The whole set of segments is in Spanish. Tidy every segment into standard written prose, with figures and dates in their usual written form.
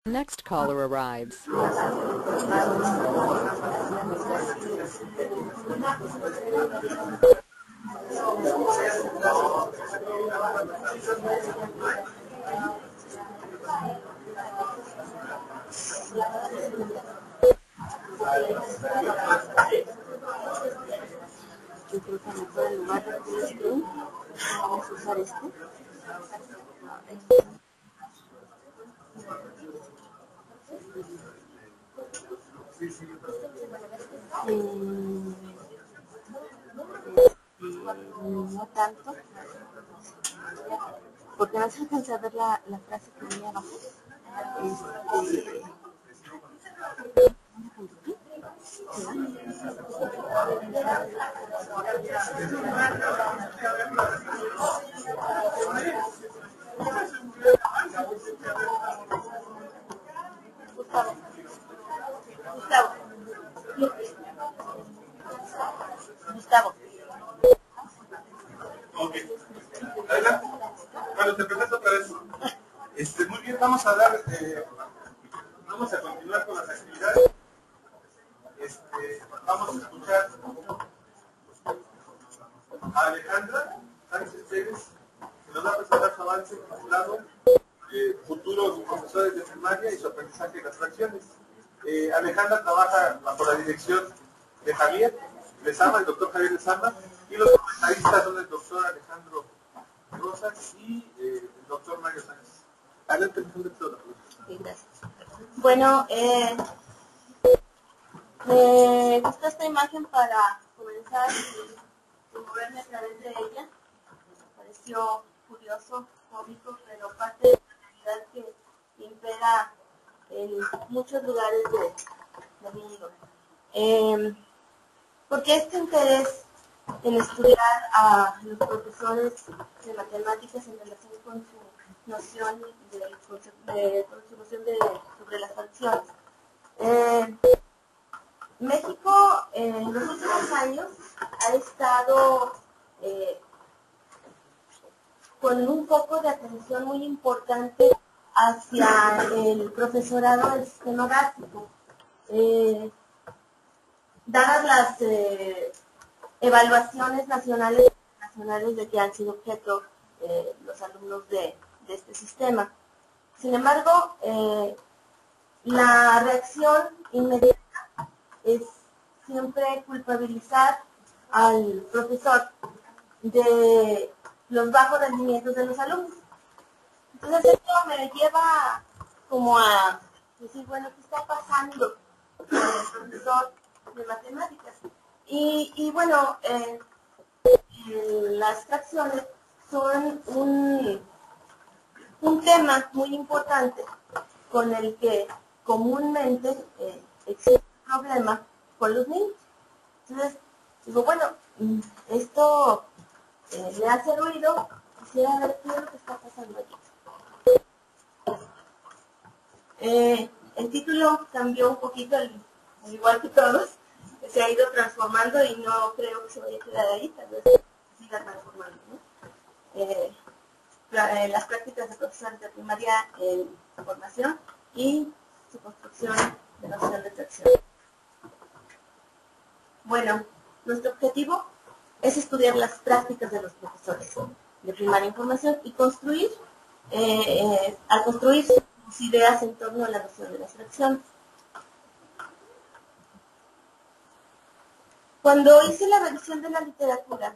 Next caller arrives. Incluso mejor en lugar de full screen, vamos a usar este. No tanto, porque no se alcanza a ver la frase que venía abajo. Gustavo, Gustavo, Gustavo. Ok. Adelante. Bueno, te presento otra vez. Muy bien, vamos a continuar con las actividades. Vamos a escuchar a Alejandra Sánchez Pérez, que nos va a presentar su avance titulado Futuros profesores de primaria y su aprendizaje de las fracciones. Alejandra trabaja bajo la dirección de Javier Lezama, el doctor Javier Lezama, y los comentaristas son el doctor Alejandro Rosas y el doctor Mario Sánchez. Adelante, Alejandro. Sí, gracias. Bueno, me gusta esta imagen para comenzar y moverme a través de ella. Me pareció curioso, cómico, pero parte de la realidad que impera en muchos lugares del mundo. Porque este interés en estudiar a los profesores de matemáticas en relación con su noción de contribución sobre las fracciones. México en los últimos años ha estado con un foco de atención muy importante hacia el profesorado del sistema básico. Dadas las evaluaciones nacionales e internacionales de que han sido objeto los alumnos de este sistema. Sin embargo, la reacción inmediata es siempre culpabilizar al profesor de los bajos rendimientos de los alumnos. Entonces esto me lleva como a decir, bueno, ¿qué está pasando con el profesor de matemáticas? Y bueno, las fracciones son un tema muy importante con el que comúnmente existe un problema con los niños. Entonces, digo, bueno, esto me hace ruido, quisiera ver qué es lo que está pasando aquí. El título cambió un poquito, al igual que todos, se ha ido transformando y no creo que se vaya a quedar ahí, tal vez siga transformando, ¿no? Las prácticas de profesores de primaria en formación y su construcción de noción de fracción. Bueno, nuestro objetivo es estudiar las prácticas de los profesores de primaria en formación y construir, al construir sus ideas en torno a la noción de la fracción. Cuando hice la revisión de la literatura,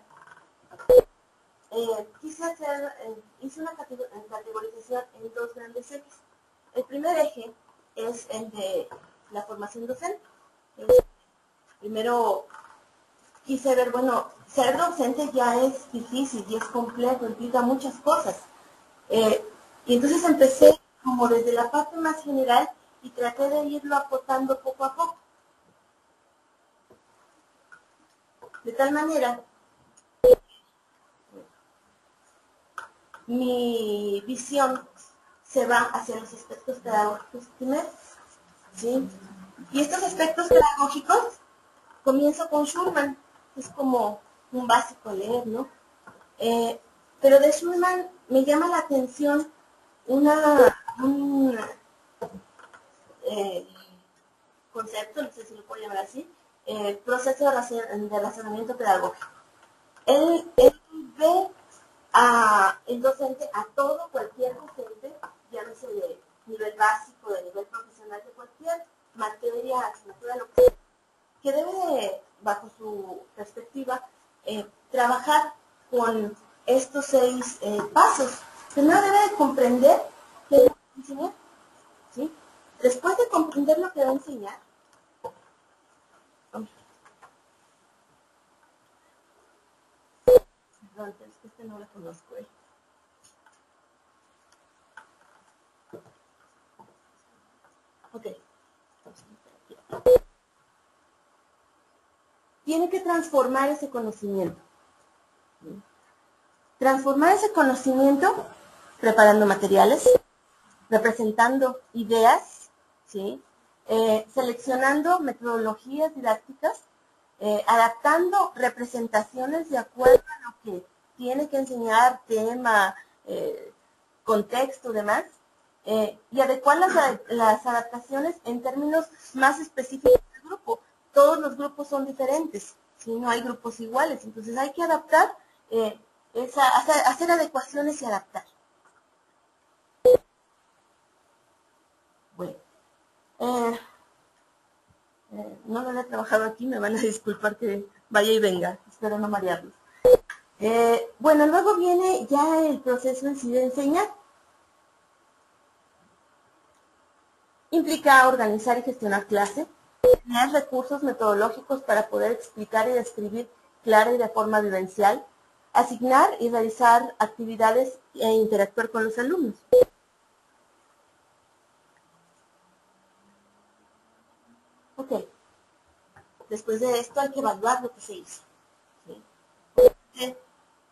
hice una categorización en dos grandes ejes. El primer eje es el de la formación docente. Primero quise ver, bueno, ser docente ya es difícil y es complejo, implica muchas cosas. Y entonces empecé como desde la parte más general y traté de irlo acotando poco a poco. De tal manera, mi visión se va hacia los aspectos pedagógicos primero, ¿sí? Y estos aspectos pedagógicos comienzo con Schulman, es como un básico a leer, ¿no? Pero de Schulman me llama la atención un concepto, no sé si lo puedo llamar así, proceso de razonamiento pedagógico. Él ve el docente, a todo, cualquier docente, llámese de nivel básico, de nivel profesional, de cualquier materia, asignatura, lo que debe, bajo su perspectiva, trabajar con estos 6 pasos. Primero debe de comprender qué debe enseñar, ¿sí? Después de comprender lo que debe enseñar, perdón, es que este no lo conozco. Ok. Tiene que transformar ese conocimiento. Transformar ese conocimiento preparando materiales, representando ideas, ¿sí? Seleccionando metodologías didácticas, adaptando representaciones de acuerdo a lo que tiene que enseñar, tema, contexto, demás, y adecuar las adaptaciones en términos más específicos del grupo. Todos los grupos son diferentes, ¿sí? No hay grupos iguales, entonces hay que adaptar, hacer adecuaciones y adaptar. Bueno, no lo he trabajado aquí, me van a disculpar que vaya y venga, espero no marearlos. Bueno, luego viene ya el proceso en sí de enseñar. Implica organizar y gestionar clase, tener recursos metodológicos para poder explicar y describir clara y de forma vivencial, asignar y realizar actividades e interactuar con los alumnos. Ok. Después de esto hay que evaluar lo que se hizo, ¿sí?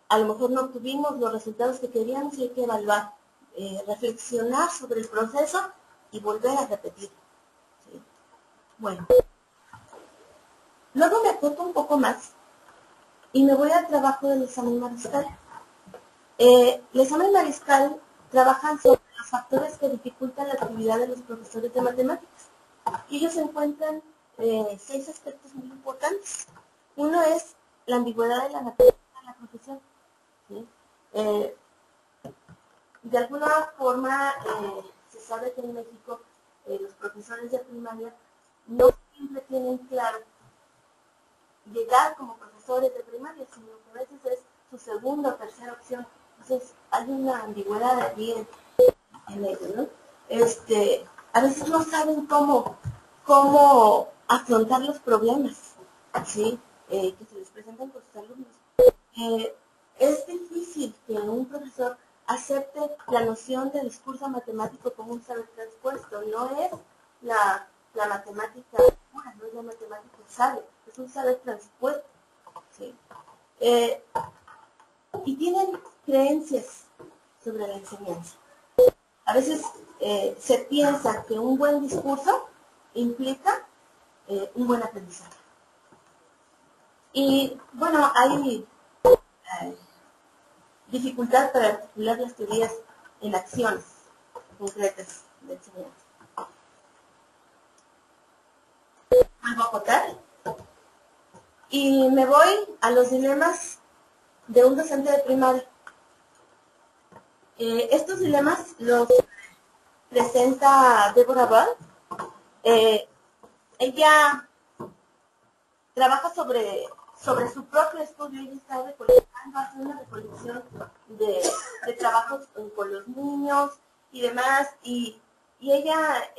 A lo mejor no obtuvimos los resultados que queríamos y hay que evaluar, reflexionar sobre el proceso y volver a repetir, ¿sí? Bueno, luego me acoto un poco más y me voy al trabajo del examen mariscal. El examen mariscal trabaja sobre los factores que dificultan la actividad de los profesores de matemáticas. Y ellos encuentran 6 aspectos muy importantes. Uno es la ambigüedad de la naturaleza de la profesión, ¿sí? De alguna forma se sabe que en México los profesores de primaria no siempre tienen claro llegar como profesores de primaria, sino que a veces es su segunda o tercera opción. Entonces hay una ambigüedad allí en ello, ¿no? A veces no saben cómo afrontar los problemas, ¿sí? Que se les presentan con sus alumnos. Es difícil que un profesor acepte la noción de discurso matemático como un saber transpuesto. No es la matemática pura, no es la matemática sabe, es un saber transpuesto, ¿sí? Y tienen creencias sobre la enseñanza. A veces se piensa que un buen discurso implica un buen aprendizaje. Y bueno, hay dificultad para articular las teorías en acciones concretas de enseñanza. Vuelvo a acotar y me voy a los dilemas de un docente de primaria. Estos dilemas los presenta Deborah Bell. Ella trabaja sobre su propio estudio. Ella está recolectando, hace una recolección de trabajos con los niños y demás, y ella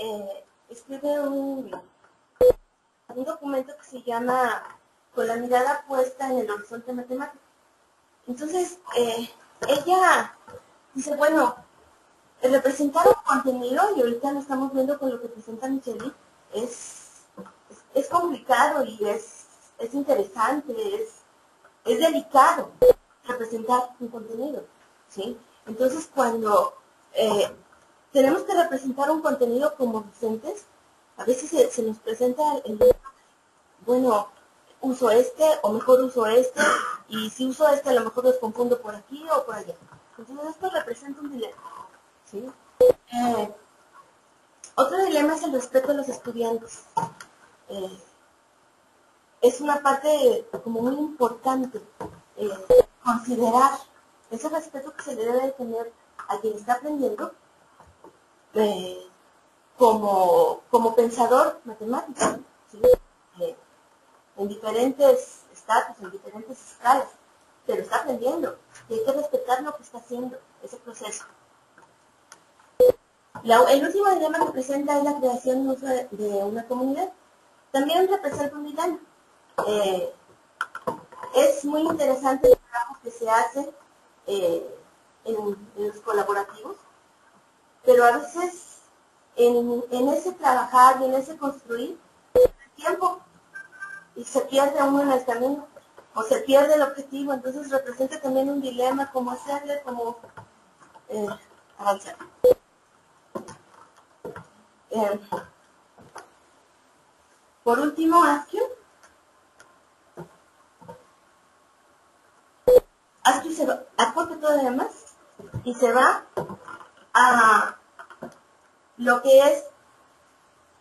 escribe un documento que se llama Con la mirada puesta en el horizonte matemático. Entonces, ella dice, bueno, el representar un contenido, y ahorita lo estamos viendo con lo que presenta Micheli, es complicado y es interesante, es delicado representar un contenido, ¿sí? Entonces, cuando tenemos que representar un contenido como docentes, a veces se nos presenta bueno, uso o mejor uso y si uso a lo mejor los confundo por aquí o por allá. Entonces, esto representa un dilema, ¿sí? Otro dilema es el respeto a los estudiantes. Es una parte como muy importante considerar ese respeto que se le debe de tener a quien está aprendiendo como pensador matemático, ¿sí? En diferentes estatus, en diferentes escalas, pero está aprendiendo y hay que respetar lo que está haciendo, ese proceso. El último dilema que presenta es la creación y uso de una comunidad. También representa un dilema. Es muy interesante el trabajo que se hace en los colaborativos, pero a veces en ese trabajar y en ese construir, el tiempo y se pierde uno en el camino, o se pierde el objetivo, entonces representa también un dilema, cómo hacerle, cómo avanzar. Por último, Askew se va, aporta todavía más y se va a lo que es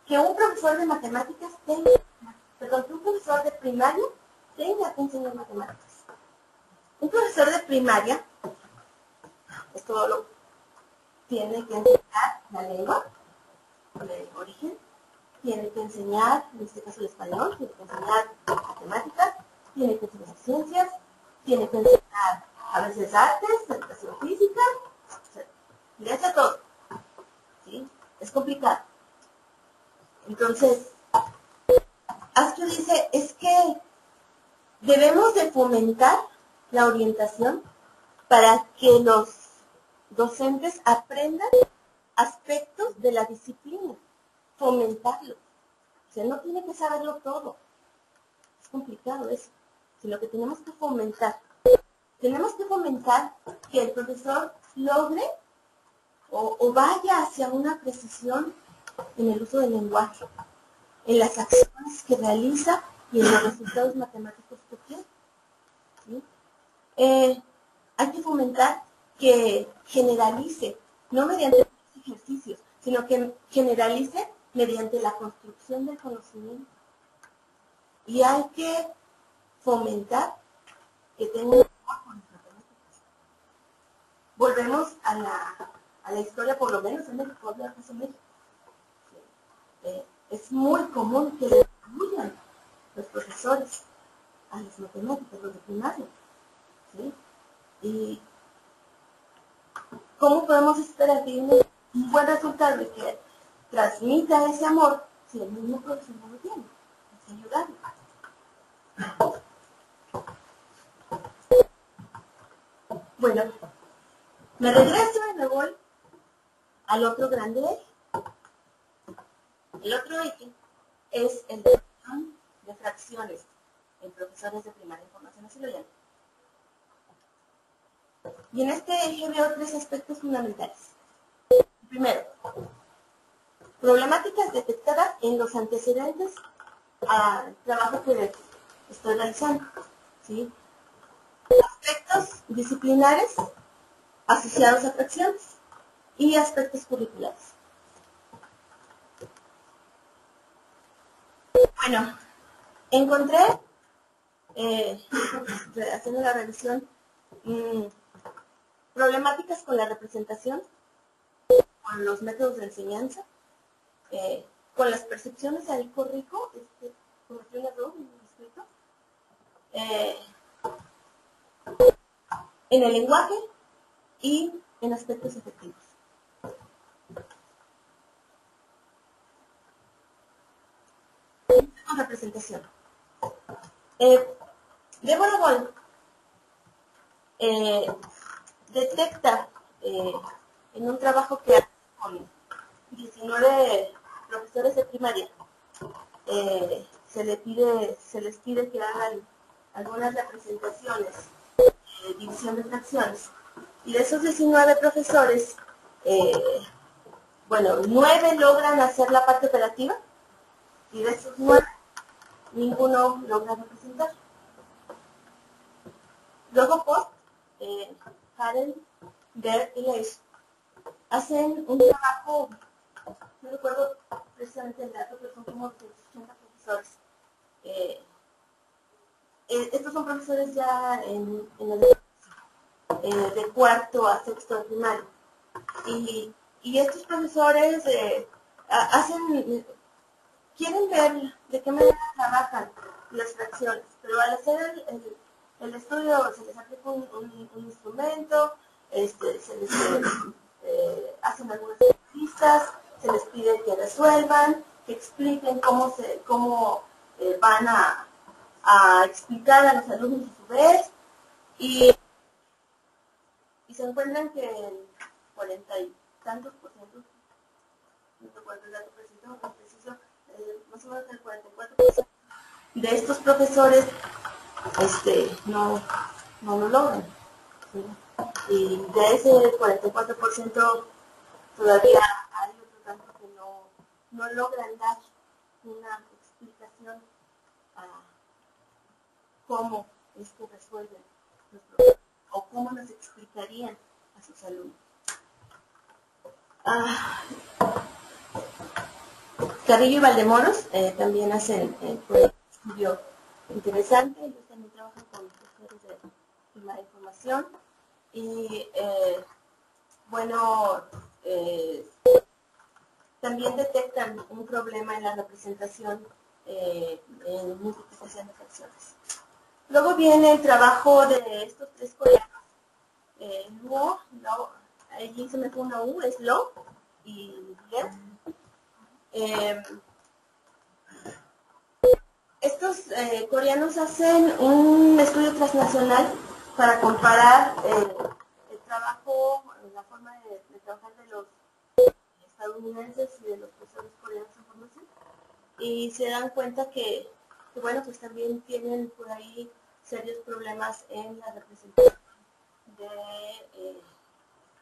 que un profesor de matemáticas tenga, que un profesor de primaria tenga que enseñar matemáticas. Un profesor de primaria, esto lo tiene que enseñar la lengua de origen, tiene que enseñar, en este caso el español, tiene que enseñar matemáticas, tiene que enseñar ciencias, tiene que enseñar a veces artes, educación física, le hace todo. ¿Sí? Es complicado. Entonces, Askew dice, es que debemos de fomentar la orientación para que los docentes aprendan aspectos de la disciplina, fomentarlo. O sea, no tiene que saberlo todo. Es complicado eso, sino que tenemos que fomentar. Tenemos que fomentar que el profesor logre o vaya hacia una precisión en el uso del lenguaje, en las acciones que realiza y en los resultados matemáticos que obtiene. ¿Sí? Hay que fomentar que generalice, no mediante ejercicios, sino que generalice mediante la construcción del conocimiento. Y hay que fomentar que tenga un amor por las matemáticas. Volvemos a la historia, por lo menos en México, hablo de México. Es muy común que le atribuyan los profesores a las matemáticas, los de primaria. ¿Sí? Y ¿cómo podemos esperar que un buen resultado y que transmita ese amor si el mismo profesor no lo tiene? Hay que ayudarlo. Bueno, me regreso y me voy al otro grande eje. El otro eje es el de fracciones en profesores de primaria información, así lo llaman. Y en este eje veo tres aspectos fundamentales. Primero, problemáticas detectadas en los antecedentes al trabajo que estoy realizando. ¿Sí? Aspectos disciplinares asociados a fracciones y aspectos curriculares. Bueno, encontré, haciendo la revisión, problemáticas con la representación, con los métodos de enseñanza, con las percepciones al corrijo, cometí un error en el escrito, en el lenguaje y en aspectos efectivos. Con representación. Deborah Wall detecta en un trabajo que hace con 19 profesores de primaria, se les pide que hagan algunas representaciones, división de fracciones, y de esos 19 profesores, bueno, 9 logran hacer la parte operativa, y de esos 9, ninguno logra representar. Luego, Post, Karen, Bert y Leish hacen un trabajo no recuerdo precisamente el dato, pero son como 280 profesores. Estos son profesores ya en el de cuarto a sexto de primaria. Y estos profesores quieren ver de qué manera trabajan las fracciones, pero al hacer el estudio se les aplica un instrumento, se les hacen algunas entrevistas, se les pide que resuelvan, que expliquen cómo van a explicar a los alumnos a su vez, y se encuentran que el 40 y tantos por ciento, no recuerdo el dato preciso, más o menos el 44% de estos profesores no lo logran, ¿sí? Y de ese 44% todavía hay otro tanto que no logran dar una explicación a cómo es que resuelven los problemas o cómo nos explicarían a sus alumnos. Carrillo y Valdemoros también hacen un estudio interesante. Ellos también trabajan con profesores de primaria información y también detectan un problema en la representación en multiplicación de fracciones. Luego viene el trabajo de estos tres coreanos. Luo, allí se me fue una U, es Lo y Len. Estos coreanos hacen un estudio transnacional para comparar el trabajo, la forma de trabajar de los estadounidenses y de los profesores coreanos en formación, y se dan cuenta que bueno, pues también tienen por ahí serios problemas en la representación de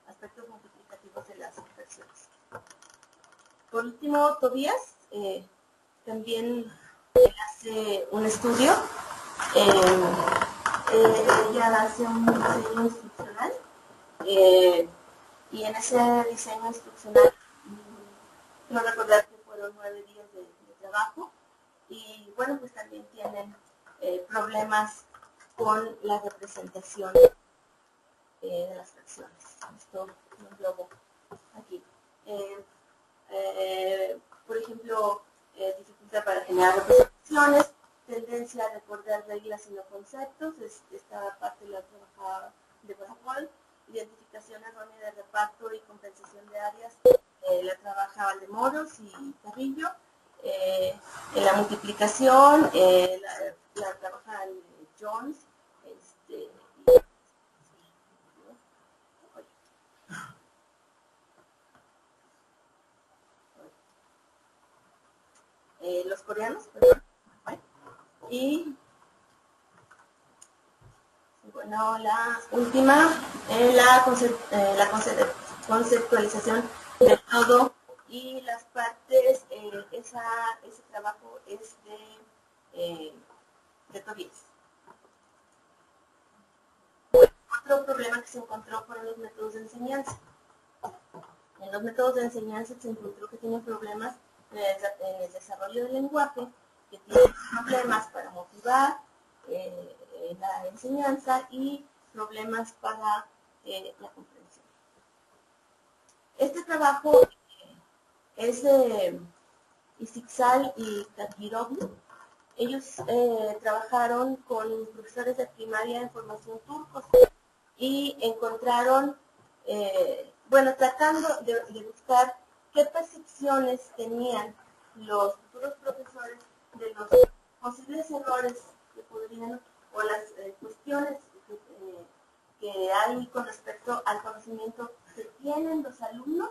aspectos multiplicativos de las fracciones. Por último, Tobías también hace un estudio, ella hace un diseño instruccional y en ese diseño instruccional, no recordar que fueron 9 días de trabajo, y bueno, pues también tienen problemas con la representación de las fracciones. Esto lo englobo aquí. Por ejemplo, dificultad para generar representaciones, tendencia a recordar reglas y no conceptos, esta parte la trabajaba de Barajol, identificación errónea de reparto y compensación de áreas, la trabaja Valdemoros y Carrillo, en la multiplicación, la trabaja Jones, los coreanos, perdón. Y bueno, la última, la conceptualización de todo y las partes, ese trabajo es de Tobías. Otro problema que se encontró fueron los métodos de enseñanza. En los métodos de enseñanza se encontró que tienen problemas en el desarrollo del lenguaje, que tienen problemas para motivar la enseñanza y problemas para la comprensión. Este trabajo es de Istiksal y Takiroglu. Ellos trabajaron con profesores de primaria en formación turcos y encontraron, tratando de buscar qué percepciones tenían los futuros profesores de los posibles errores que podrían, o las cuestiones que hay con respecto al conocimiento que tienen los alumnos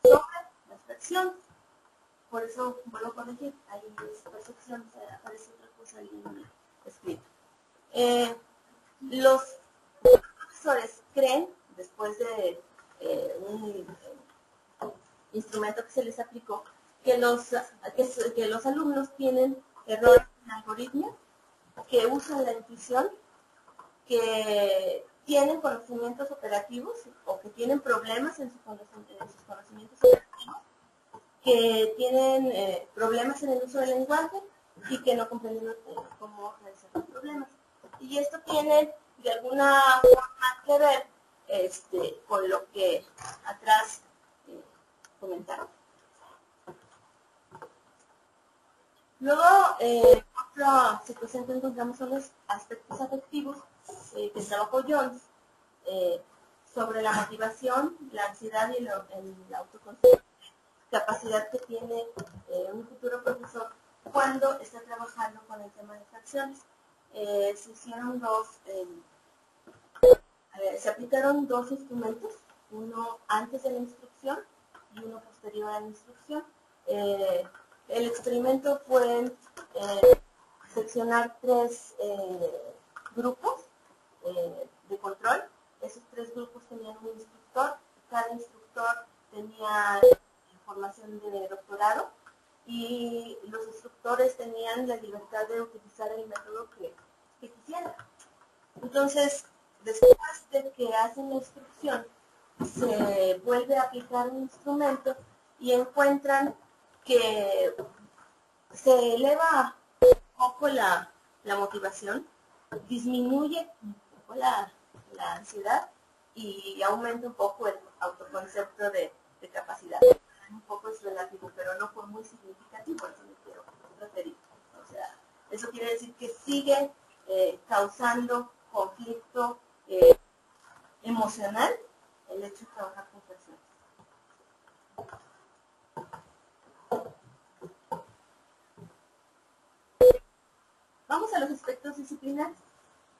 sobre las fracciones. Por eso vuelvo a corregir, ahí es percepción, aparece otra cosa ahí escrito. Los profesores creen, después de un instrumento que se les aplicó, que los alumnos tienen errores en algoritmos, que usan la intuición, que tienen conocimientos operativos o que tienen problemas en sus conocimientos operativos, que tienen problemas en el uso del lenguaje y que no comprenden cómo realizar los problemas. Y esto tiene de alguna forma que ver con lo que atrás comentaba. Luego, otra situación que encontramos son los aspectos afectivos que trabajó Jones sobre la motivación, la ansiedad y el autoconcepto, capacidad que tiene un futuro profesor cuando está trabajando con el tema de fracciones. Se hicieron se aplicaron dos instrumentos, uno antes de la instrucción y uno posterior a la instrucción. El experimento fue seccionar tres grupos de control. Esos tres grupos tenían un instructor, cada instructor tenía formación de doctorado y los instructores tenían la libertad de utilizar el método que quisieran. Entonces, después de que hacen la instrucción, se vuelve a aplicar un instrumento y encuentran que se eleva un poco la motivación, disminuye un poco la ansiedad y aumenta un poco el autoconcepto de capacidad. Un poco es relativo, pero no fue muy significativo, eso me quiero referir. O sea, eso quiere decir que sigue causando conflicto emocional el hecho de trabajar con fracciones. Vamos a los aspectos disciplinares,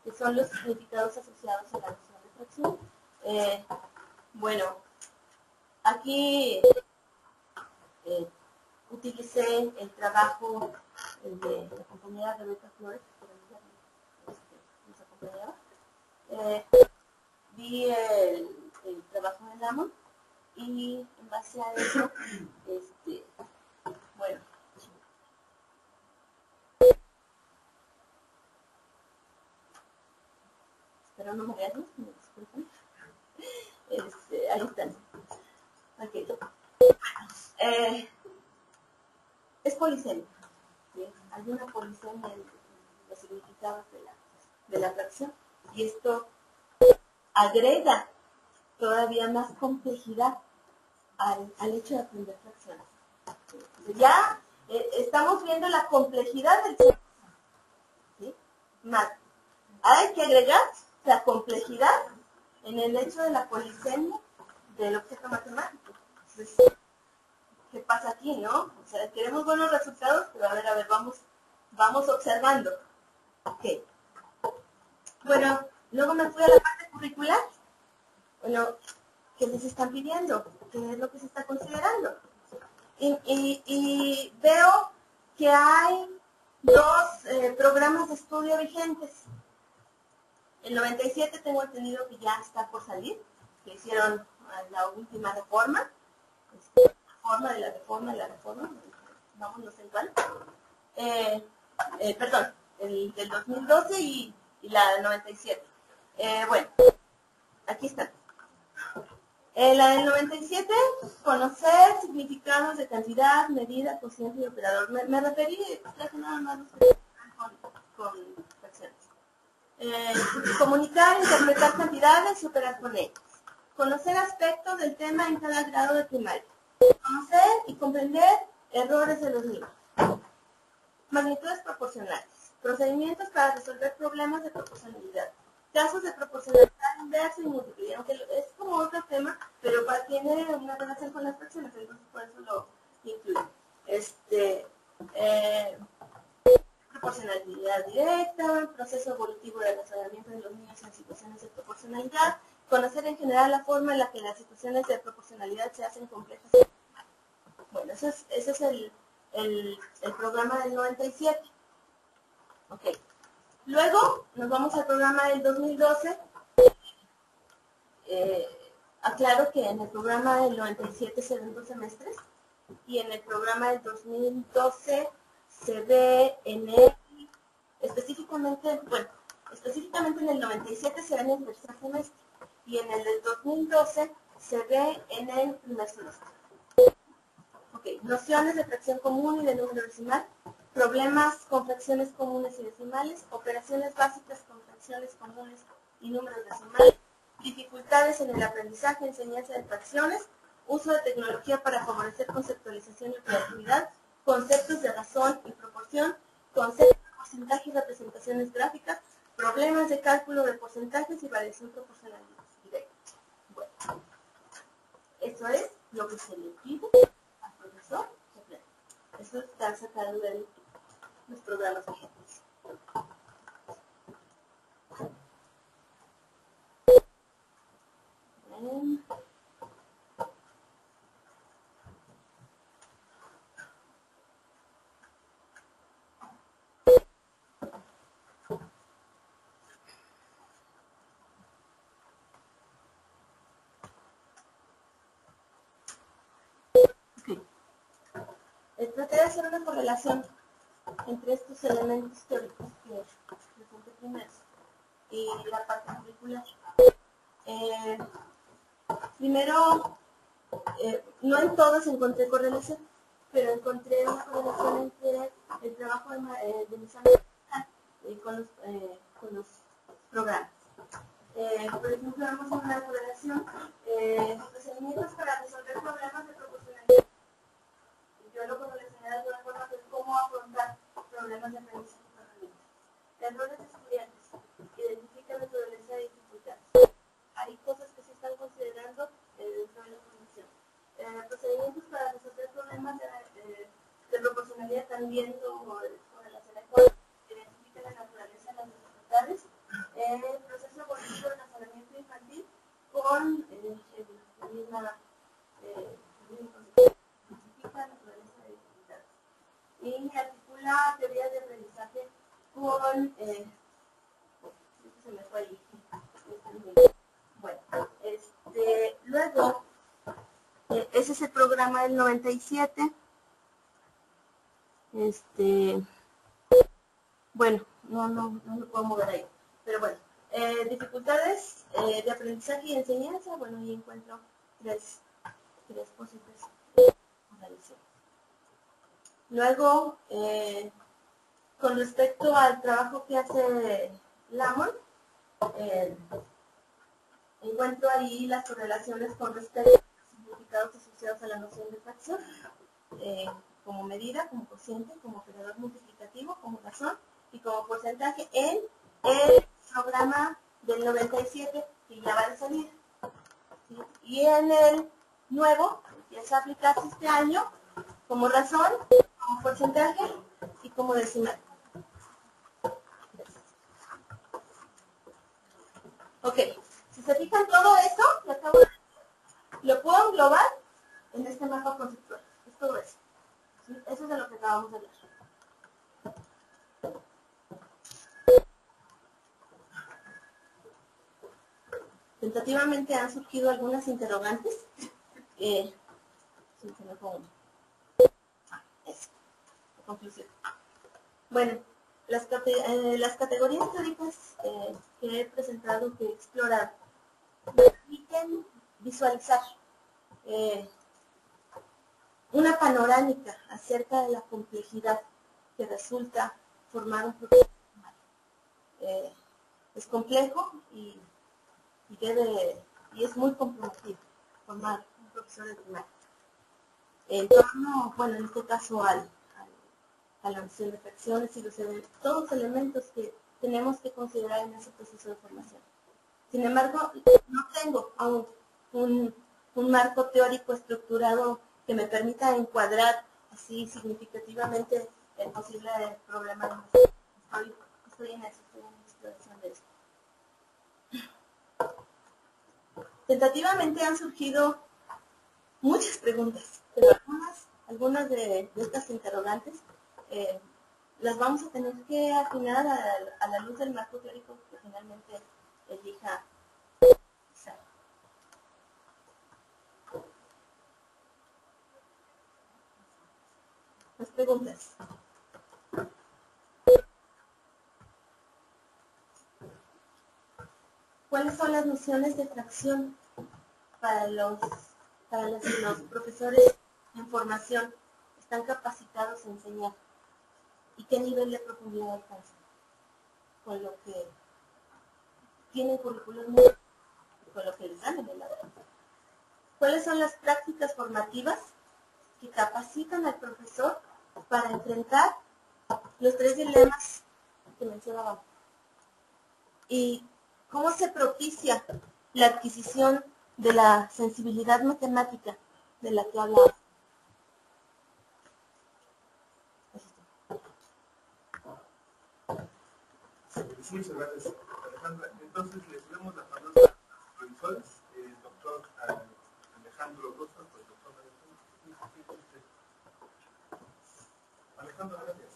que son los significados asociados a la noción de fracción. Bueno, aquí utilicé el trabajo de la compañera Rebeca Flores, que nos acompañaba. Vi el trabajo de Lamont y en base a eso, bueno, espero no moverlos, me disculpen. Ahí están. Okay. Es polisemia. ¿Sí? Hay una polisemia en los significados de la fracción y esto agrega todavía más complejidad al hecho de aprender fracciones. Ya estamos viendo la complejidad del sistema. ¿Sí? Más. Hay que agregar la complejidad en el hecho de la polisemia del objeto matemático. Entonces, ¿qué pasa aquí, no? O sea, queremos buenos resultados, pero a ver, vamos observando. Ok. Bueno, luego me fui a la parte curricular. Bueno, ¿qué les están pidiendo? ¿Qué es lo que se está considerando? Y veo que hay dos programas de estudio vigentes. El 97 tengo entendido que ya está por salir, que hicieron la última reforma. La reforma, vámonos en cuál. Perdón, el del 2012 y la 97. Bueno, aquí está. La del 97, conocer significados de cantidad, medida, cociente y operador. Me referí nada más con fracciones. Comunicar, interpretar cantidades y operar con ellas. Conocer aspectos del tema en cada grado de primaria. Conocer y comprender errores de los niños. Magnitudes proporcionales. Procedimientos para resolver problemas de proporcionalidad. Casos de proporcionalidad inversa y múltiple. Aunque es como otro tema, pero tiene una relación con las fracciones, entonces por eso lo incluyo. Proporcionalidad directa, proceso evolutivo de razonamiento de los niños en situaciones de proporcionalidad, conocer en general la forma en la que las situaciones de proporcionalidad se hacen complejas. Bueno, ese es el programa del 97. Ok. Luego nos vamos al programa del 2012. Aclaro que en el programa del 97 se ven 2 semestres y en el programa del 2012 se ve específicamente en el 97 se ve en el tercer semestre y en el del 2012 se ve en el primer semestre. ¿Ok? Ok, nociones de fracción común y de número decimal, problemas con fracciones comunes y decimales, operaciones básicas con fracciones comunes y números decimales, dificultades en el aprendizaje, enseñanza de fracciones, uso de tecnología para favorecer conceptualización y creatividad, conceptos de razón y proporción, conceptos de porcentaje y representaciones gráficas, problemas de cálculo de porcentajes y variación proporcional directa. Bueno, eso es lo que se le pide al profesor. Eso está sacado de los programas vigentes. Bien. Traté de hacer una correlación entre estos elementos teóricos que presenté primero y la parte curricular. Primero, no en todos encontré correlación, pero encontré una correlación entre el trabajo de mis amigos con los programas. Por ejemplo, vemos una correlación, procedimientos para resolver problemas de proporcionalidad. Yo lo correlacioné de alguna forma con cómo afrontar problemas de aprendizaje con herramientas. Errores de estudiantes. Identifica metodología de dificultad. Hay cosas que se están considerando dentro de la formación. Procedimientos para resolver problemas de proporcionalidad también como correlación adecuada. Identifica la naturaleza de las dificultades. Proceso evolutivo de razonamiento infantil con la misma identifica la naturaleza de dificultades. Y articula teorías de aprendizaje con se me fue ahí. Bueno, luego ese es el programa del 97. Bueno, no lo puedo mover ahí. Pero bueno, dificultades de aprendizaje y enseñanza. Bueno, ahí encuentro tres posibles analizaciones. Luego, con respecto al trabajo que hace Lamont, encuentro ahí las correlaciones con respecto a los significados asociados a la noción de fracción, como medida, como cociente, como operador multiplicativo, como razón y como porcentaje en el programa del 97 que ya va a salir. ¿Sí? Y en el nuevo, que empieza a aplicarse este año, como razón, como porcentaje y como decimal. Ok, si se fijan todo esto, lo puedo englobar en este mapa conceptual. Es todo eso. ¿Sí? Eso es de lo que acabamos de hablar. Tentativamente han surgido algunas interrogantes. Sí, se me pongo. Eso. Conclusión. Bueno, las categorías teóricas que he presentado, que he explorado, me permiten visualizar una panorámica acerca de la complejidad que resulta formar un profesor primario. Es complejo y es muy comprometido formar un profesor de primaria. En torno, bueno, en este caso a la noción de fracciones y todos los elementos que tenemos que considerar en ese proceso de formación. Sin embargo, no tengo aún un marco teórico estructurado que me permita encuadrar así significativamente el posible problema de nuestro. Estoy en eso, estoy en la exploración de esto. Tentativamente han surgido muchas preguntas, pero algunas de estas interrogantes las vamos a tener que afinar a la luz del marco teórico que finalmente elija usar. Las preguntas. ¿Cuáles son las nociones de fracción para los profesores en formación están capacitados a enseñar y qué nivel de profundidad alcanzan con lo que tienen curricularmente, con lo que les dan en el aula. ¿Cuáles son las prácticas formativas que capacitan al profesor para enfrentar los 3 dilemas que mencionábamos? ¿Y cómo se propicia la adquisición de la sensibilidad matemática de la que hablaba? Muchas gracias, Alejandra. Entonces, les damos la palabra a los profesores, el doctor Alejandro Rosa, pues doctor Alejandro, gracias.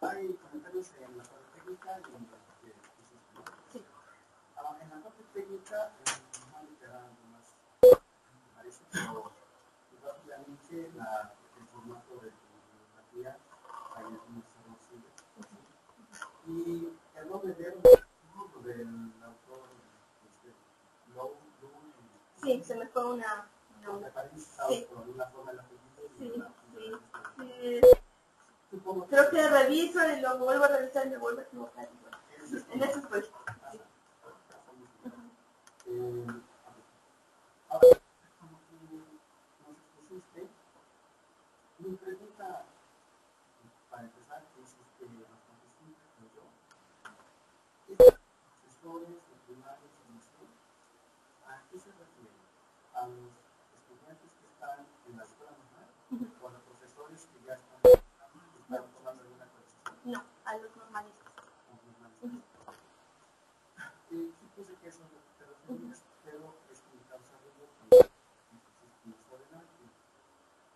Hay comentarios en la parte técnica y en la parte física. Sí. En la parte técnica, no me queda algo más, me parece, pero rápidamente el formato de bibliografía hay algunos errores. Y el nombre de un del autor Lowe, Sí, se me fue una me parece sí. por alguna forma el apellido. Sí. Creo que reviso y lo vuelvo a revisar y me vuelvo a equivocar. En eso estoy. Ahora, como tú nos expusiste, mi pregunta para empezar es bastante simple, creo yo. ¿Estos profesores de primaria y formación, a qué se refieren? ¿A los estudiantes que están en la escuela normal o a los profesores que ya están tomando alguna clase? No, a los normalistas. Supuse que eso te refieres, pero es que me causa ruido cuando más adelante.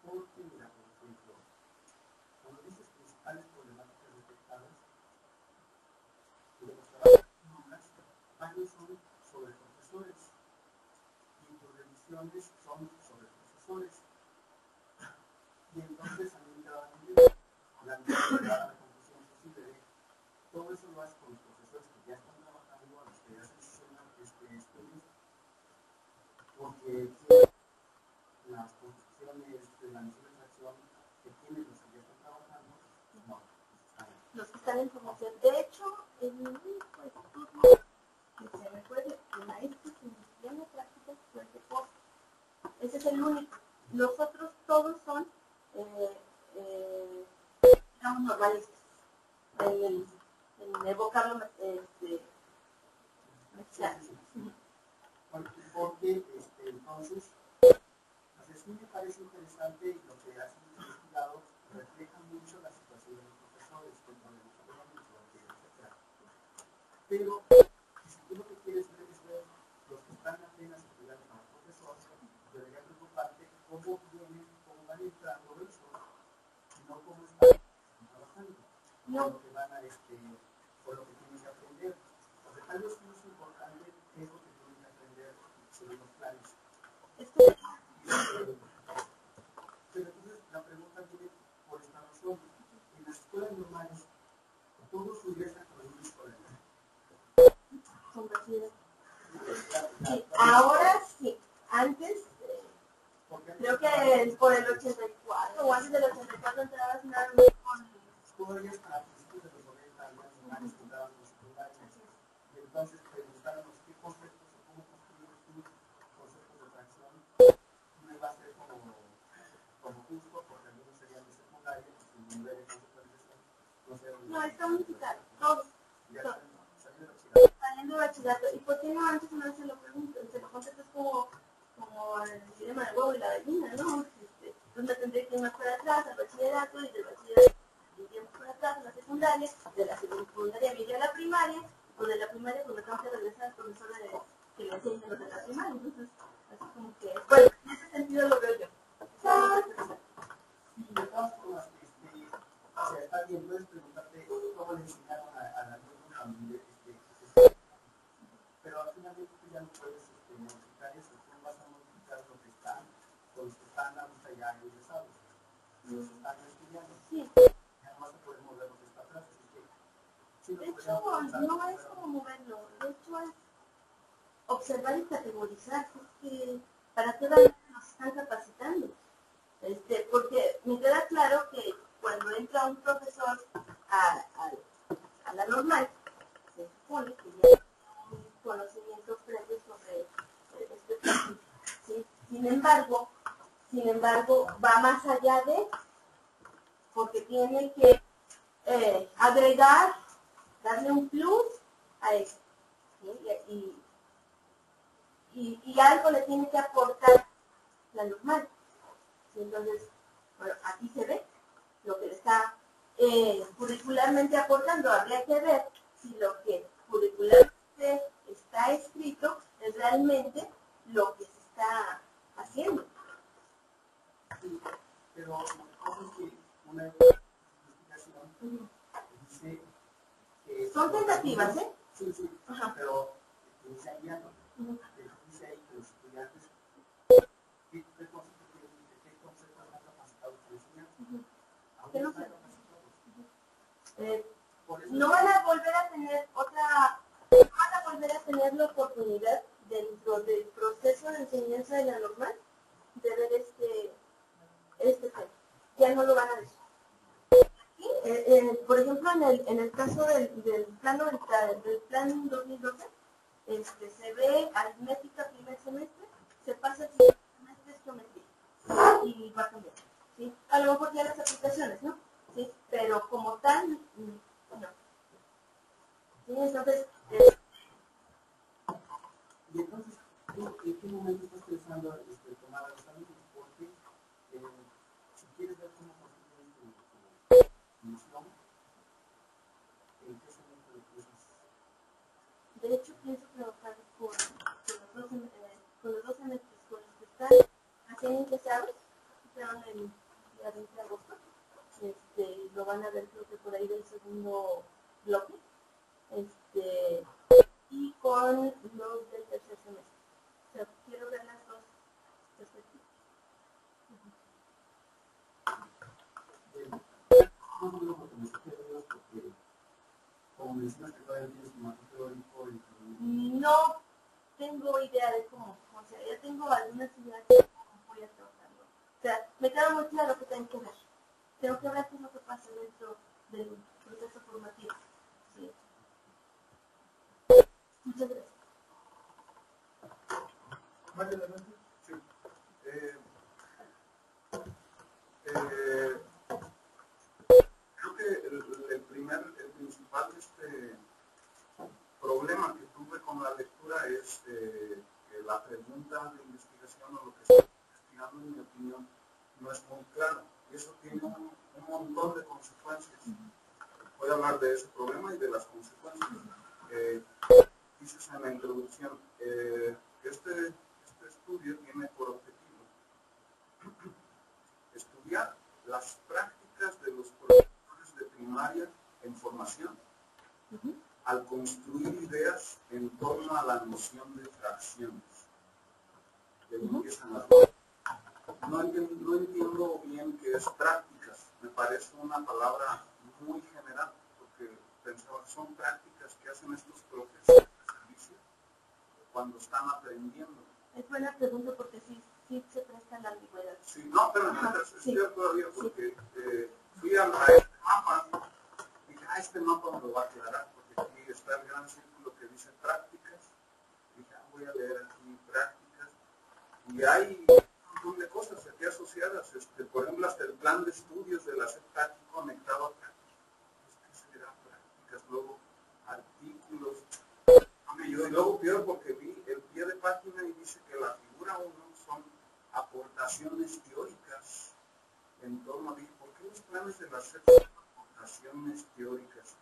Porque, mira, por ejemplo, cuando dices principales problemáticas detectadas, de los trabajos, varios son sobre profesores y tus revisiones son sobre profesores. Y entonces a mí me quedaba la conclusión posible de todo eso lo hace con los profesores que ya están trabajando, a los que ya se hicieron estudios, porque las construcciones de la misión de tracción que tienen los que ya están trabajando, no, los que están en formación. De hecho, en mi estudio, que se recuerde, el maestro que nos tiene prácticas fue el de post. Ese es el único. Los otros todos son, digamos, normalistas. En el vocablo mexicano. porque entonces, sí me parece interesante lo que has investigado, refleja mucho la situación de los profesores, dentro de los alumnos, etc. Pero, si tú lo que quieres ver es ver los que están apenas estudiando como profesores, debería preocuparte cómo vienen, cómo van entrando eso, no cómo están trabajando, No. lo que van a, o lo que tienen que aprender. Porque tal vez no es importante qué es lo que tienen que aprender según los planes. Pero entonces la pregunta viene por esta razón. En las escuelas normales, todos ingresan con el mismo escolar. Son bachilleres. Sí, ahora sí. Antes, creo que por el 84 o antes del 84 entrabas nada más con... Todavía hasta principios de los 90 había lugares que entraban con secundarias. Y entonces preguntábamos qué conceptos o cómo construir tus conceptos de tracción. No iba a ser como justo, porque algunos serían de secundaria, y su nivel de conceptualización no sería un... No, está unificado, todos. Ya saliendo de bachillerato. Saliendo de bachillerato. ¿Y por qué no antes no se lo preguntan? Se lo contestas como el dilema del huevo y la gallina, ¿no? Entonces me tendré que ir más para atrás al bachillerato y del bachillerato iríamos para atrás a la secundaria, de la secundaria me iría a la primaria, y de la primaria pues me tengo que regresar al profesor que me enseña los de la primaria. Entonces, así como que, bueno, en ese sentido lo veo yo. Sí, de todas formas, o sea, está bien, puedes preguntarte cómo le enseñaron al alumno también, pero al final tú ya no puedes modificar eso, tú vas a modificar lo que están, con los que están ahorita ya ingresados, los que están estudiando. Sí. Ya no vas a poder mover lo que está atrás, así que... Sí, De hecho, no es como moverlo, de hecho es observar y categorizar, porque para qué dar se están capacitando. Porque me queda claro que cuando entra un profesor a la normal, se supone que ya tiene un conocimiento previo sobre este tema, ¿sí? Sin embargo, va más allá de, porque tiene que agregar, darle un plus a eso, ¿sí? Y algo le tiene que aportar la normal. ¿Sí? Entonces, bueno, aquí se ve lo que le está curricularmente aportando. Habría que ver si lo que curricularmente está escrito es realmente lo que se está haciendo. Sí, pero lo que pasa es que una investigación dice que... Son tentativas, ¿eh? Sí, sí, Ajá. pero dice ahí algo. Dice ahí que los estudiantes, ¿qué conceptos están capacitados para enseñar? Aún ¿Qué no no están sé? capacitados. Por eso No van a volver a tener la oportunidad dentro del proceso de enseñanza de la normal de ver este tema. Ya no lo van a ver. Sí, por ejemplo, en el caso del plan 2012, se ve aritmética primer semestre, se pasa el siguiente semestre es geometría y va a cambiar. ¿Sí? A lo mejor ya las aplicaciones, ¿no? ¿Sí? Pero como tal, no. ¿Sí? Entonces, y entonces, ¿en qué momento estás pensando tomar a los alumnos? Porque si quieres ver cómo construir tu misión, ¿en qué momento lo piensas? de hecho, pienso trabajar con los dos semestres con los que están recién empezados, empezaron el día 20 de agosto. Lo van a ver creo que por ahí del segundo bloque. Y con los del tercer semestre. O sea, quiero ver las dos perspectivas. Más o menos lo que me sugiero es porque, como mencionas que todavía tienes tu marco teórico y No tengo idea de cómo, o sea, ya tengo algunas ideas de cómo voy a trabajarlo. O sea, me queda muy claro que tengo que ver. Tengo que ver qué es lo que pasa dentro del proceso formativo. Sí. Muchas gracias. Más adelante. Sí. Creo que el principal problema que tuve con la lectura es que la pregunta de investigación o lo que estoy investigando, en mi opinión, no es muy claro. Y eso tiene un montón de consecuencias. Voy a hablar de ese problema y de las consecuencias. Dices en la introducción, este estudio tiene por objetivo estudiar las prácticas de los profesores de primaria en formación al construir ideas en torno a la noción de fracciones. De ahí empiezan las cosas. No entiendo bien qué es prácticas. Me parece una palabra muy general, porque pensaba que son prácticas que hacen estos profesores de servicio cuando están aprendiendo. Es buena pregunta porque sí se presta la ambigüedad. Sí, no, pero mientras Sí. estoy todavía, porque fui a este mapa, y dije, este mapa me lo va a aclarar, porque aquí está el gran círculo que dice prácticas. Y dije, voy a leer aquí prácticas. Y hay un montón de cosas aquí asociadas. Por ejemplo, hasta el plan de estudios de la SEP está aquí conectado a prácticas. ¿Qué serán prácticas? Luego, artículos. Y luego peor porque vi el pie de página y dice que la figura 1 son aportaciones teóricas en torno a, dije, ¿por qué los planes de la SEP son aportaciones teóricas?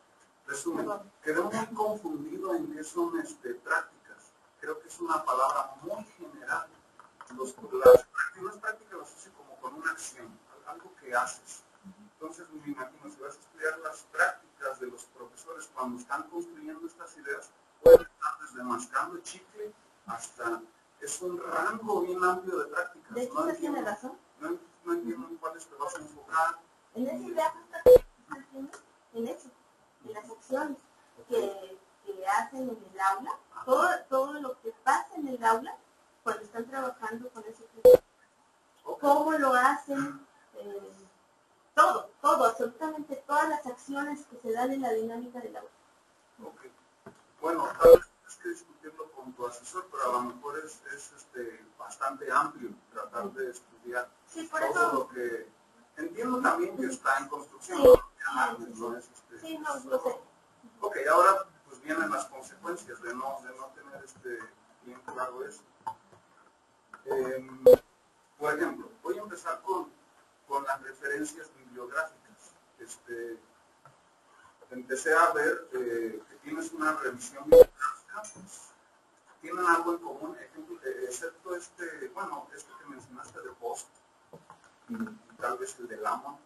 Resumen, quedé muy confundido en qué son prácticas. Creo que es una palabra muy general. Las prácticas las hace como con una acción, algo que haces. Entonces me imagino, si vas a estudiar las prácticas de los profesores cuando están construyendo estas ideas, pueden estar desde mascando chicle hasta... Es un rango bien amplio de prácticas. De hecho, usted tiene razón. No entiendo en cuáles te vas a enfocar. En esa idea en eso, en las acciones que hacen en el aula, todo lo que pasa en el aula cuando están trabajando con ese tipo. cómo lo hacen, todo, absolutamente todas las acciones que se dan en la dinámica del aula. Ok. Bueno, tal vez tienes que discutirlo con tu asesor, pero a lo mejor es bastante amplio tratar de estudiar Sí, por todo eso. lo que... Entiendo también que está en construcción, Sí, no es sí, no, lo sé. Ok, ahora pues vienen las consecuencias de no tener bien claro eso. Por ejemplo, voy a empezar con las referencias bibliográficas. Empecé a ver que tienes una revisión bibliográfica, pues, tienen algo en común, ejemplo, excepto este que mencionaste de Post, y tal vez el de Lamont.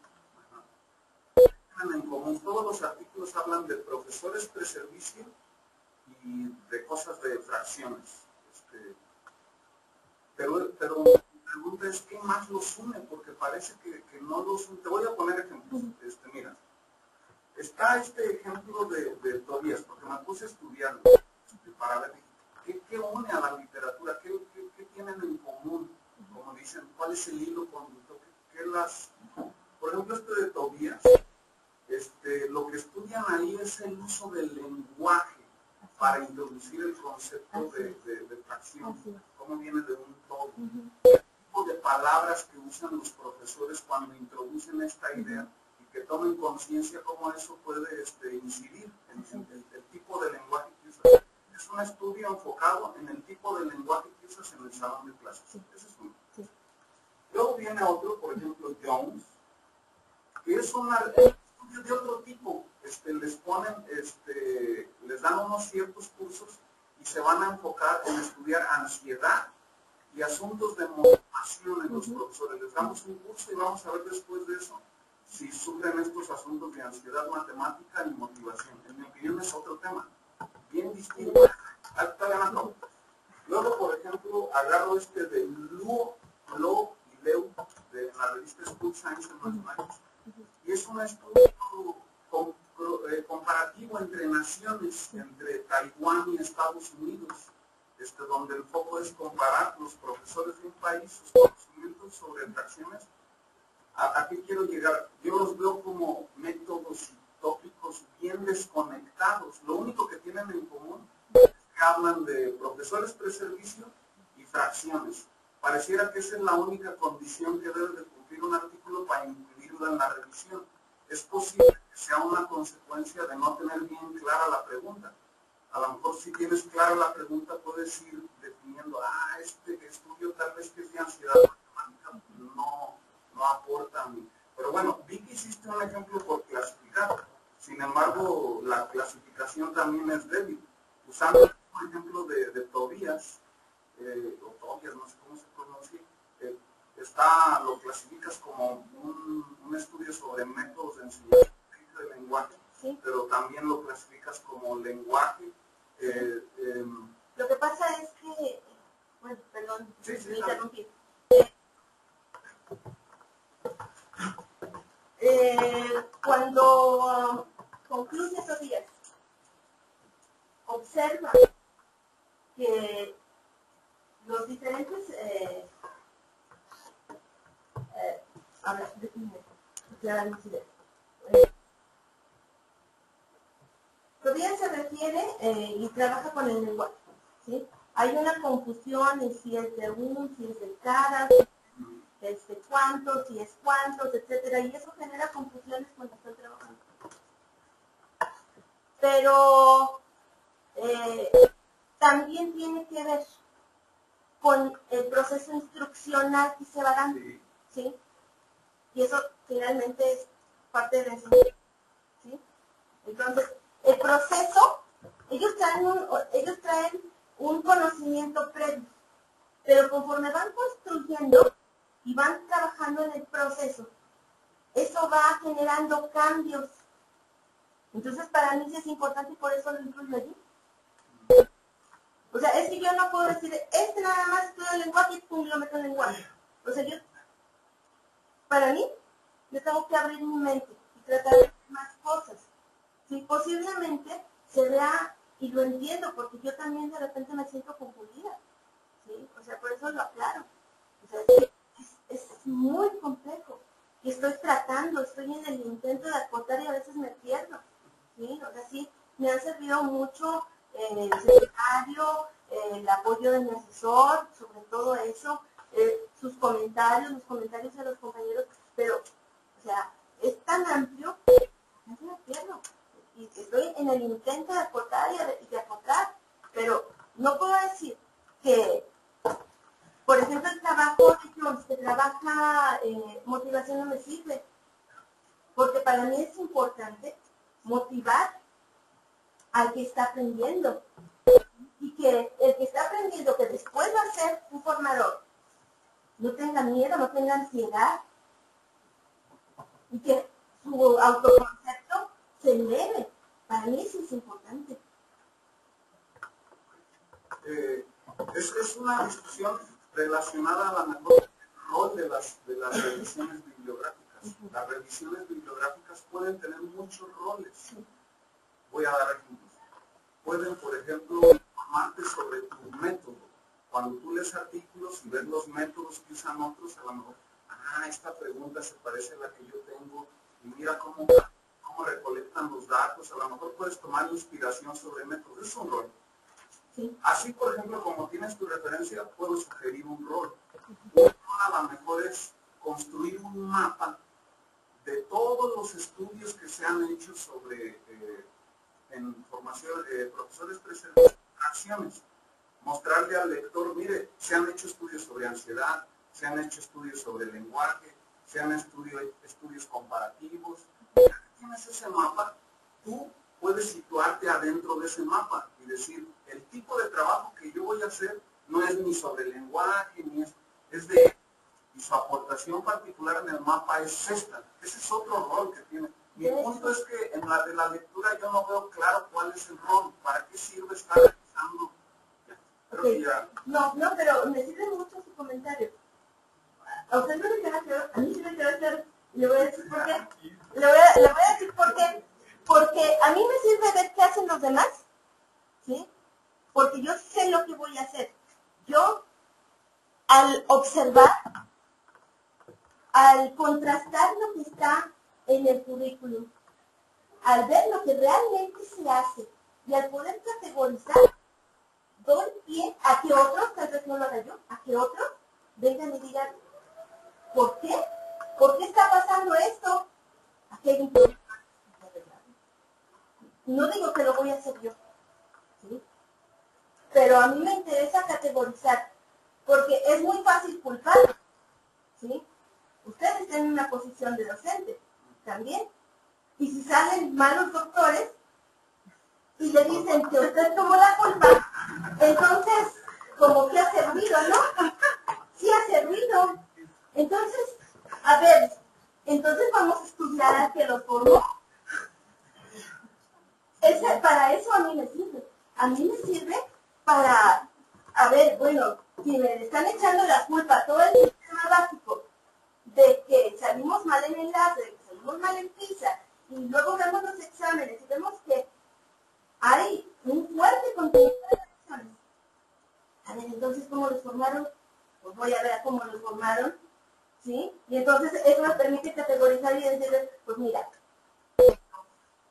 Tienen en común, todos los artículos hablan de profesores preservicio y de cosas de fracciones. Pero mi pregunta es, ¿qué más los une? Porque parece que no los une. Te voy a poner ejemplos. Mira, está este ejemplo de Tobías, porque me puse a estudiarlo para ver qué une a la literatura, qué tienen en común, como dicen, cuál es el hilo conductor, por ejemplo, de Tobías, lo que estudian ahí es el uso del lenguaje para introducir el concepto de fracción, cómo viene de un todo, el tipo de palabras que usan los profesores cuando introducen esta idea y que tomen conciencia cómo eso puede incidir en el tipo de lenguaje que usas. Es un estudio enfocado en el tipo de lenguaje que usas en el salón de clases. Ese es uno. Luego viene otro, por ejemplo, Jones, que es un estudio de otro tipo. Les ponen, les dan unos ciertos cursos y se van a enfocar en estudiar ansiedad y asuntos de motivación en los profesores. Les damos un curso y vamos a ver después de eso si sufren estos asuntos de ansiedad matemática y motivación. En mi opinión es otro tema, bien distinto. Luego, por ejemplo, agarro de Luo y Leu de la revista School Science and Mathematics, y es un estudio comparativo entre naciones, entre Taiwán y Estados Unidos, donde el foco es comparar los profesores de un país, sus conocimientos sobre fracciones. ¿A qué quiero llegar? Yo los veo como métodos y tópicos bien desconectados. Lo único que tienen en común es que hablan de profesores preservicio y fracciones. Pareciera que esa es la única condición que debe de cumplir un artículo para incluirlo en la revisión. Es posible que sea una consecuencia de no tener bien clara la pregunta. A lo mejor si tienes clara la pregunta puedes ir definiendo, este estudio tal vez que es de ansiedad matemática no aporta a mí. Pero bueno, vi que hiciste un ejemplo por clasificar. Sin embargo, la clasificación también es débil. Usando el ejemplo de Tobías, o Tobias, no sé cómo se pronuncia, lo clasificas como un estudio sobre métodos de enseñanza de lenguaje, pero también lo clasificas como lenguaje. Lo que pasa es que, bueno, perdón, me interrumpí. Cuando concluye Tobías, observa que los diferentes ahora, déjenme aclarar mis ideas. Tobías se refiere y trabaja con el lenguaje, ¿sí? Hay una confusión en si es de si es de cada, si es de cuántos, si es cuántos, etcétera, y eso genera confusiones cuando están trabajando. Pero también tiene que ver con el proceso instruccional que se va dando, ¿sí? Y eso finalmente es parte de la enseñanza, ¿sí? Entonces, el proceso, ellos traen un conocimiento previo, pero conforme van construyendo y van trabajando en el proceso, eso va generando cambios. Entonces, para mí sí es importante y por eso lo incluyo allí. O sea, es que yo no puedo decir, nada más estudio el lenguaje y pum, lo meto en el lenguaje. O sea, para mí, yo tengo que abrir mi mente y tratar de ver más cosas. Sí, posiblemente se vea, y lo entiendo, porque yo también de repente me siento confundida. ¿Sí? O sea, por eso lo aclaro. O sea, es muy complejo. Y estoy tratando, estoy en el intento de acotar y a veces me pierdo. ¿Sí? O sea, sí, me ha servido mucho el secretario, el apoyo de mi asesor, sobre todo eso, sus comentarios, los comentarios de los compañeros, pero, o sea, es tan amplio que me pierdo. Y estoy en el intento de acotar y de acotar, pero no puedo decir que, por ejemplo, el trabajo de Jones, que trabaja motivación no me sirve, porque para mí es importante motivar al que está aprendiendo y que el que está aprendiendo, que después va a ser un formador, no tenga miedo, no tenga ansiedad y que su autoconcepto se eleve. Para mí eso es importante. Es una discusión relacionada a la mejor rol de las revisiones bibliográficas. Las revisiones bibliográficas pueden tener muchos roles. Voy a dar ejemplos. Pueden, por ejemplo, informarte sobre tu método. Cuando tú lees artículos y ves los métodos que usan otros, a lo mejor, esta pregunta se parece a la que yo tengo, y mira cómo recolectan los datos, a lo mejor puedes tomar inspiración sobre métodos. Es un rol. Sí. Así, por ejemplo, como tienes tu referencia, puedo sugerir un rol. Un rol a lo mejor es construir un mapa de todos los estudios que se han hecho sobre en formación, profesores presentes, acciones. Mostrarle al lector, mire, se han hecho estudios sobre ansiedad, se han hecho estudios sobre lenguaje, se han estudios comparativos. Ya que tienes ese mapa, tú puedes situarte adentro de ese mapa y decir, el tipo de trabajo que yo voy a hacer no es ni sobre lenguaje, ni es de... Y su aportación particular en el mapa es esta. Ese es otro rol que tiene. Mi punto es que en la de la lectura yo no veo claro cuál es el rol. ¿Para qué sirve estar revisando? Creo que ya... No, pero me sirve mucho su comentario. A usted no le queda claro, a mí sí me queda claro. Y le voy a decir por qué. Le voy a decir por qué. Porque a mí me sirve ver qué hacen los demás, ¿sí? Porque yo sé lo que voy a hacer. Yo, al observar, al contrastar lo que está en el currículum, al ver lo que realmente se hace y al poder categorizar, doy pie a que otros, tal vez no lo haga yo, a que otros vengan y digan, ¿por qué? ¿Por qué está pasando esto? Aquí hay un problema. No digo que lo voy a hacer yo, ¿sí? Pero a mí me interesa categorizar, porque es muy fácil culpar, ¿sí? Ustedes están en una posición de docente, también. Y si salen malos doctores y le dicen que usted tomó la culpa, entonces, como que ha servido, ¿no? Sí ha servido. Entonces, a ver, entonces vamos a estudiar al que lo formó. Para eso a mí me sirve. A mí me sirve para, a ver, bueno, si me están echando la culpa a todo el sistema básico de que salimos mal en enlace, de que salimos mal en PISA, y luego vemos los exámenes y vemos que hay un fuerte contenido de revisiones. A ver, entonces, ¿cómo los formaron? Pues voy a ver cómo los formaron, ¿sí? Y entonces eso me permite categorizar y decirles, pues mira,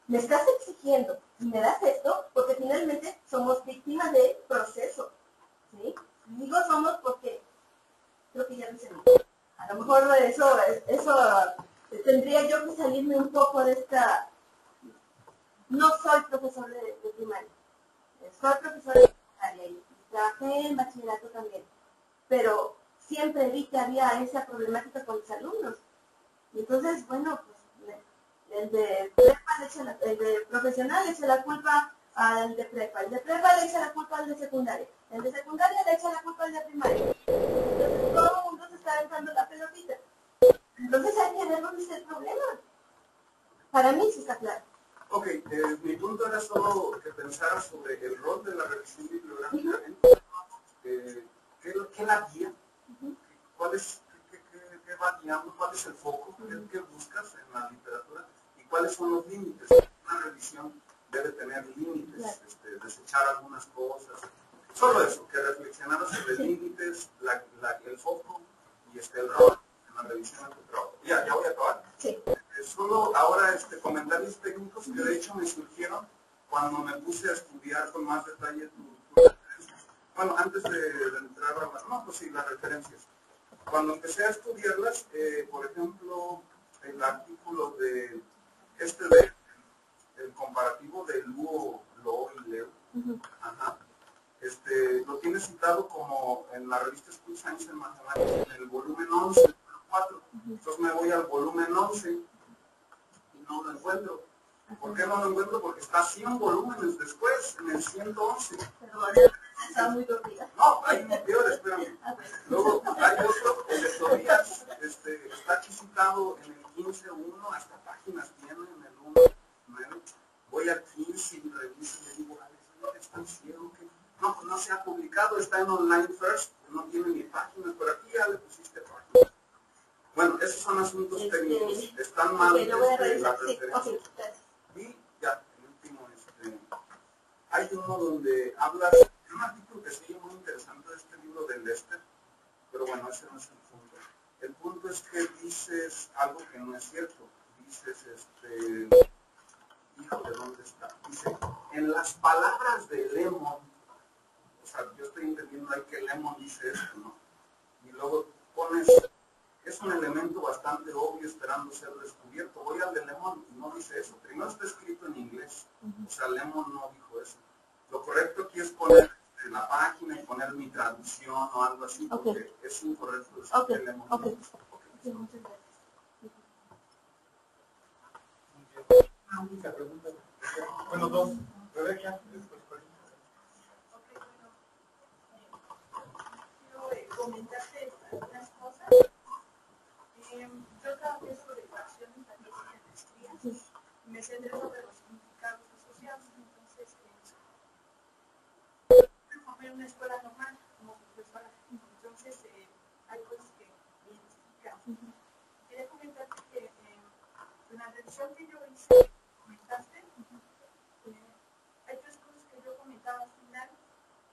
me estás exigiendo y me das esto porque finalmente somos víctimas de proceso, ¿sí? Digo somos porque creo que ya lo hice. A lo mejor eso tendría yo que salirme un poco de esta... No soy profesor de primaria, soy profesor de secundaria y trabajé en bachillerato también, pero siempre vi que había esa problemática con los alumnos. Y entonces, bueno, pues el de prepa el de profesional le echa la culpa al de prepa, el de prepa le echa la culpa al de secundaria, el de secundaria le echa la culpa al de primaria. Entonces todo el mundo se está aventando la pelotita. Entonces hay que ver dónde está el problema. Para mí sí está claro. Ok, mi punto era solo que pensara sobre el rol de la revisión bibliográfica. ¿Qué la guía? ¿Cuál es, qué va guiando? ¿Cuál es el foco? ¿Qué buscas en la literatura? ¿Y cuáles son los límites? Una revisión debe tener límites, desechar algunas cosas. Solo eso, que reflexionaras sobre límites, el foco y el rol. que de hecho me surgieron cuando me puse a estudiar con más detalle bueno, antes de entrar a las referencias. Cuando empecé a estudiarlas, por ejemplo, el artículo de el comparativo de Luo, Lo y Leo, ajá, lo tiene citado como en la revista School Science en Matemáticas, en el volumen 11, el 4. Entonces me voy al volumen 11 y no lo encuentro. ¿Por qué no lo encuentro? Porque está 100 volúmenes después, en el 111. Está muy dormida. No, hay uno peor, espérame. Luego hay otro, el de Tobías, está aquí citado en el 15.1, hasta páginas tiene en el 1.9. Voy al 15 y reviso y le digo, Alex, ¿está ciego? No, pues no se ha publicado, está en Online First, no tiene ni páginas, por aquí ya le pusiste páginas. Bueno, esos son asuntos técnicos, están mal lo voy a las revisar, sí. referencias. Gracias. Y ya, el último, hay uno donde hablas de un artículo que sigue muy interesante de este libro de Lester, pero bueno, ese no es el punto. El punto es que dices algo que no es cierto. Dices, hijo, ¿de dónde está? Dice, en las palabras de Lemon, o sea, yo estoy entendiendo ahí que Lemon dice esto, ¿no? Y luego pones, es un elemento bastante obvio esperando ser descubierto. Voy al de Lemon y no dice eso. Primero está escrito en inglés, o sea, Lemon no dijo eso. Lo correcto aquí es poner en la página y poner mi traducción o algo así, porque es incorrecto decir que Lemon no dijo. Sí, muchas gracias. Una única pregunta. Bueno, dos. Rebeca, después Quiero comentarte algunas cosas. Yo trabajé sobre fracciones también en maestría y me centré sobre los significados asociados. Entonces, me formé en una escuela normal como profesora. Entonces, hay cosas que me identifican. Quería comentarte que en la revisión que yo hice, comentaste, hay tres cosas que yo comentaba al final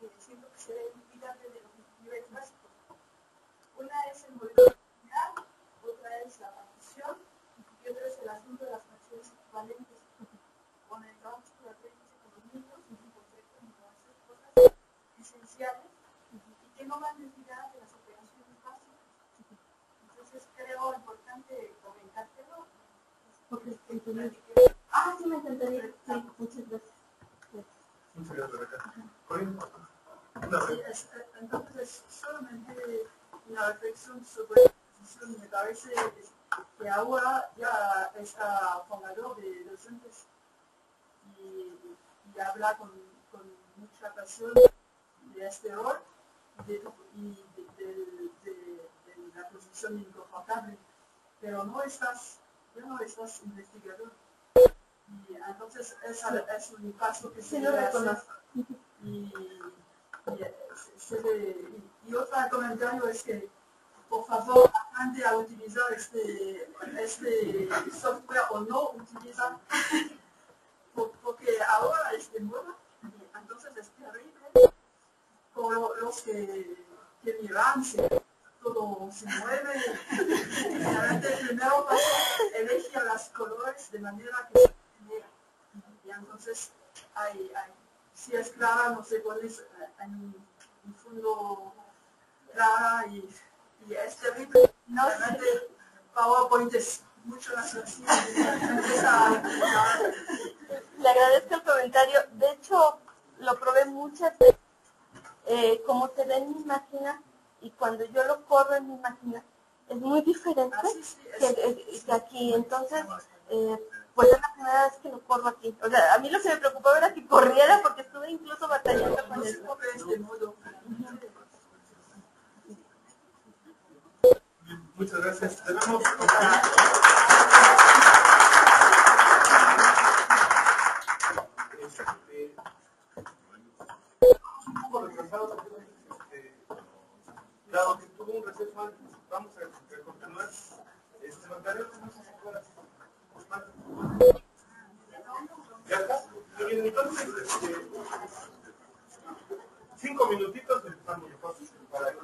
que siento que se deben olvidar desde los niveles básicos. Una es el modelo lineal, otra es la partición y otra es el asunto de las fracciones equivalentes. Con el trabajo exploratorio que hice con los niños, encontré como esas cosas esenciales y que no van desligadas de las operaciones básicas. Entonces creo importante comentártelo. Sí, me encantaría. Sí, muchas gracias. muchas gracias, Rebeca. Corina, una Sí, pregunta. entonces solamente una reflexión sobre la posición. Me parece que ahora ya está formador de docentes y habla con mucha pasión de este rol y de la posición inconfortable, pero ya no estás investigador. Y entonces es un paso que se Sí, lo debe hacer. reconozco. Y otro comentario es que, por favor, aprende a utilizar este software o no utilizar, porque ahora es de moda, y entonces es terrible por los que miran, todo se mueve, y realmente el primero paso elegir los colores de manera que se genera. Y entonces si es clara, no sé cuál es en un fondo clara y es terrible. No, Realmente PowerPoint es mucho más sencillo. Le agradezco el comentario. De hecho, lo probé muchas veces. Como se ve en mi máquina y cuando yo lo corro en mi máquina, es muy diferente que aquí. Entonces, pues es la primera vez que lo corro aquí. O sea, a mí lo que me preocupaba era que corriera porque estuve incluso batallando con eso. Muchas gracias. Tenemos un poco retrasado, dado que tuvo un receso antes, vamos a continuar. Margarita, no sé si fuera. ¿Ya está? Muy bien, entonces, 5 minutitos empezamos mejor para que